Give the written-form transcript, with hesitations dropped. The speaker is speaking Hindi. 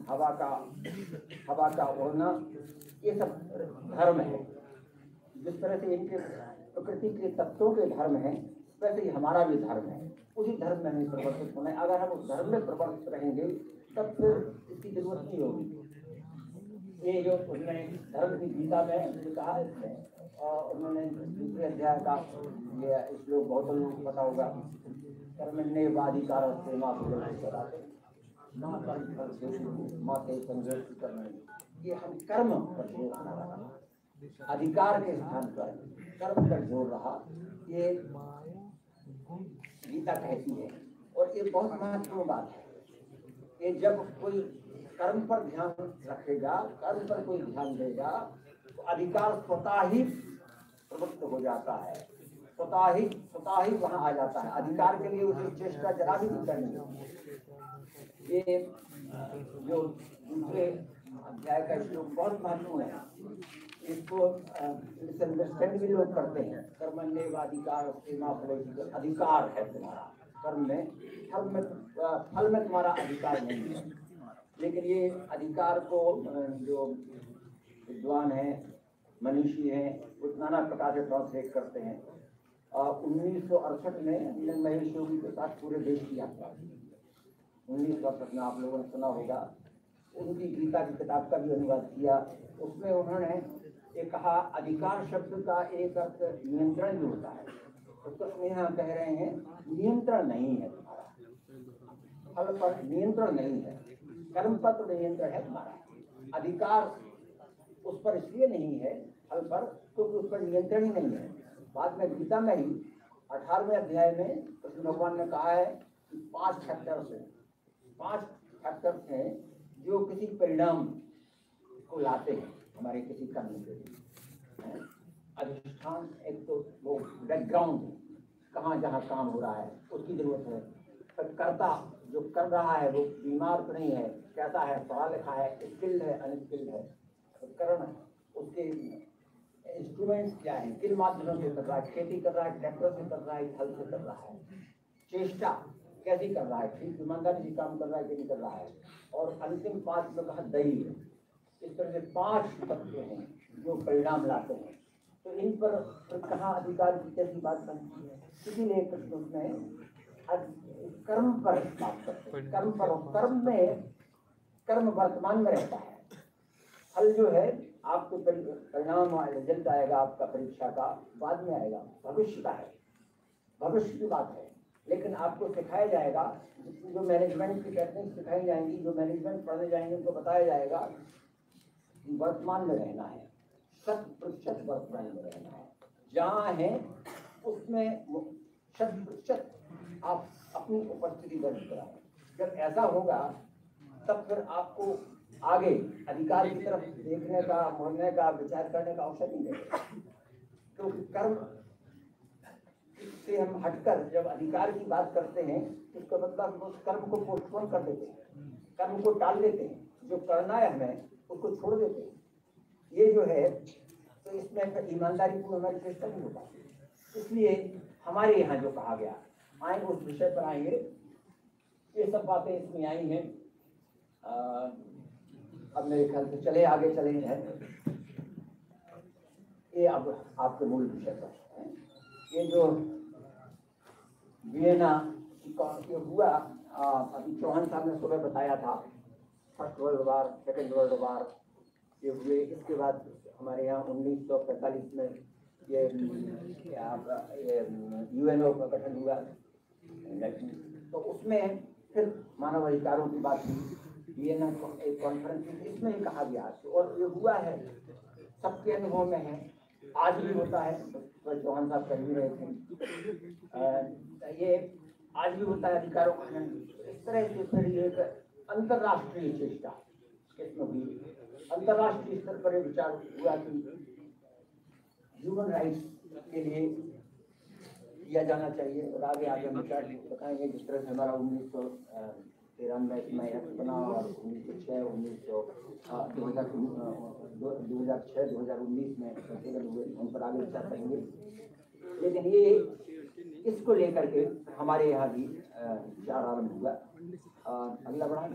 हवा का उड़ना, ये सब धर्म है। जिस तरह से इनके प्रकृति के तत्वों के धर्म है, वैसे ही हमारा भी धर्म है। उसी धर्म में हमें प्रवर्तित होना है। अगर हम उस धर्म में प्रवर्तित रहेंगे तब फिर इसकी जरूरत नहीं होगी। ये जो उसने धर्म की गीता में कहा इसमें, और उन्होंने दूसरे अध्याय का ये श्लोक बहुत लोगों को पता होगा, कर्मण्येवाधिकार ये हम कर्म पर जोर रहा, अधिकार के स्थान पर कर्म पर जोर रहा, ये गीता कहती है। और ये बहुत महत्वपूर्ण बात है। ये जब कोई कर्म पर ध्यान रखेगा, कर्म पर कोई ध्यान देगा, तो अधिकार स्वतः ही प्रवृत्त हो जाता है, स्वतः ही वहाँ आ जाता है। अधिकार के लिए उसे चेष्टा जरा भी नहीं करनी होती। ये जो दूसरे अध्याय का श्लोक बहुत महत्वपूर्ण है। इसको मिसअंडरस्टैंड भी लोग करते हैं। कर्मण्येवाधिकार अधिकार है तुम्हारा कर्म में, फल में तुम्हारा अधिकार नहीं है। लेकिन ये अधिकार को जो विद्वान है, मनीषी हैं, वो नाना प्रकार से ट्रांसलेट करते हैं। 1968 में महेश योगी के साथ पूरे देश की यात्रा की। 1968 में आप लोगों ने सुना होगा, उनकी गीता की किताब का भी अनुवाद किया। उसमें उन्होंने ये कहा, अधिकार शब्द का एक अर्थ नियंत्रण भी होता है। तो यहाँ कह रहे हैं नियंत्रण नहीं है तुम्हारा, फल पर नियंत्रण नहीं है, कर्म पर तो नियंत्रण है तुम्हारा। अधिकार उस पर इसलिए नहीं है फल पर, क्योंकि उस पर नियंत्रण ही नहीं है। बाद में गीता में ही 18वें अध्याय में कृष्ण भगवान ने कहा है कि 5 फैक्टर्स हैं जो किसी परिणाम को लाते हैं हमारे किसी कर्म के लिए। अधिष्ठान, एक तो वो बैकग्राउंड, कहाँ जहाँ काम हो रहा है उसकी जरूरत है। पर कर्ता जो कर रहा है वो बीमार तो नहीं है, कैसा है, पढ़ा लिखा है, स्किल्ड है, अनस्किल्ड है। तो करण, उसके इंस्ट्रूमेंट्स क्या है, किन माध्यमों से कर रहा है, खेती कर रहा है, ट्रैक्टर से कर रहा है, हल से कर रहा है, चेष्टा कैसी कर रहा है, ठीक ईमानदारी से काम कर रहा है कि नहीं कर रहा है। और अंतिम 5 में कहा दही है। इस तरह से 5 तत्व हैं जो परिणाम लाते हैं। तो इन पर कहाँ अधिकार की कैसी बात बनती है। इसीलिए कृष्ण उसमें कर्म पर बात करते हैं, कर्म पर। कर्म में, कर्म वर्तमान में रहता है, फल जो है आपको परिणाम रिजल्ट आएगा आपका परीक्षा का बाद में आएगा, भविष्य का है, भविष्य की बात है। लेकिन आपको सिखाया जाएगा, जो मैनेजमेंट की टेक्निक सिखाई जाएंगी, जो मैनेजमेंट पढ़ने जाएंगे उनको बताया जाएगा वर्तमान में रहना है, 100% वर्तमान में रहना है। जहाँ है उसमें 100% आप अपनी उपस्थिति दर्ज कराएं। जब ऐसा होगा तब फिर आपको आगे अधिकार की तरफ देखने का, मुड़ने का, विचार करने का अवसर नहीं मिलेगा। क्योंकि कर्म से हम हटकर जब अधिकार की बात करते हैं, इसका मतलब उस कर्म को पोस्टपोन कर देते हैं, कर्म को टाल देते हैं, जो करना है हमें उसको छोड़ देते हैं। ये जो है, तो इसमें ईमानदारी को हमारी चेष्टा नहीं होता। इसलिए हमारे यहाँ जो कहा गया, आएंगे उस विषय पर आएंगे, ये सब बातें इसमें आई हैं। अब मेरे ख्याल से चले आगे चले हैं, ये अब आपके मूल विषय पर है। ये जो वियना ये हुआ, अभी चौहान साहब ने सुबह बताया था, first world war, second world war ये हुए। इसके बाद हमारे यहाँ 1945 में ये यूएनओ का गठन हुआ, तो उसमें फिर मानव अधिकारों की बात हुई। वियना एक कॉन्फ्रेंस, इसमें ही कहा गया, और ये हुआ है, सबके अनुभव में है, आज भी होता है। तो चौहान साहब कह भी रहे थे, ये आज भी होता है अधिकारों का। इस तरह से फिर एक अंतर्राष्ट्रीय चेष्टा इसमें हुई, अंतर्राष्ट्रीय स्तर पर विचार हुआ कि ह्यूमन राइट्स के लिए किया जाना चाहिए। और आगे आगे हम विचार बताएंगे, जिस तरह से हमारा 1993 में एक्ट बना, और 2006-2019 में संशोधन हुए, उन पर आगे विचार करेंगे। लेकिन ये इसको लेकर के हमारे यहाँ भी विचार आरंभ हुआ। अगला बढ़ा